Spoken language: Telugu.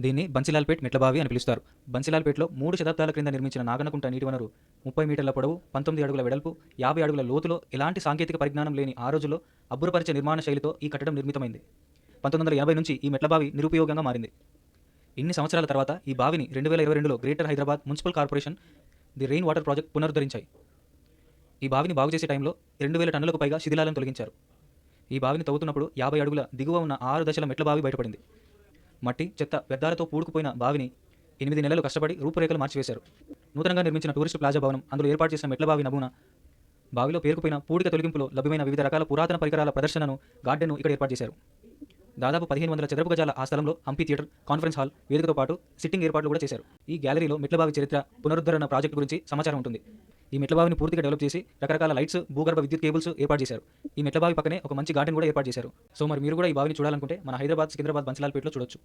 దీన్ని బన్సిలాల్పేట్ మెట్లబావి అని పిలుస్తారు. బన్సిలాల్పేట్లో 3 శతాబ్దాల క్రింద నిర్మించిన నాగనకుంట నీటి వనరు 30 మీటర్ల పొడవు, 19 అడుగుల వెడల్పు, 50 అడుగుల లోతులో ఎలాంటి సాంకేతిక పరిజ్ఞానం లేని ఆ రోజుల్లో అబ్బురపరిచే నిర్మాణ శైలితో ఈ కట్టడం నిర్మితమైంది. 1980 నుంచి ఈ మెట్లబావి నిరుపయోగంగా మారింది. ఇన్ని సంవత్సరాల తర్వాత ఈ బావిని 2022లో greater Hyderabad municipal corporation the rain water project పునరుద్ధరించాయి. ఈ బావిని బాగు చేసే టైంలో 2000 టన్నులకు పైగా శిథిలాలను తొలగించారు. ఈ బావిని తవ్వుతున్నప్పుడు 50 అడుగుల దిగువ ఉన్న 6 దశల మెట్ల బావి బయటపడింది. మట్టి, చెత్త, వ్యర్థాలతో పూడుకుపోయిన బావిని 8 నెలలు కష్టపడి రూపురేఖలు మార్చివేశారు. నూతనంగా నిర్మించిన టూరిస్టు ప్లాజా భవనం, అందులో ఏర్పాటు చేసిన మెట్ల బావి నమూనా, బావిలో పేరుకుపోయిన పూడిక తొలగింపులో లభ్యమైన వివిధ రకాల పురాతన పరికరాల ప్రదర్శనను, గార్డెన్ను ఇక్కడ ఏర్పాటు చేశారు. దాదాపు 1500 చదరపు గజాల ఆ స్థలంలో అంపీ థియేటర్, కాన్ఫరెన్స్ హాల్, వేదికతో పాటు సిట్టింగ్ ఏర్పాట్లు కూడా చేశారు. ఈ గ్యాలరీలో మెట్లబావి చరిత్ర, పునరుద్ధరణ ప్రాజెక్టు గురించి సమాచారం ఉంటుంది. ఈ మెట్లబావిని పూర్తిగా డెవలప్ చేసి రకరకాల లైట్స్, భూగర్భ విద్యుత్ కేబుల్స్ ఏర్పాటు చేశారు. ఈ మెట్లబావి పక్కనే ఒక మంచి గార్డెన్ కూడా ఏర్పాటు చేశారు. సో మరి మీరు కూడా ఈ బావిని చూడాలనుకుంటే మన హైదరాబాద్, సికింద్రాబాద్, బన్సిలాల్పేట్లో చూడొచ్చు.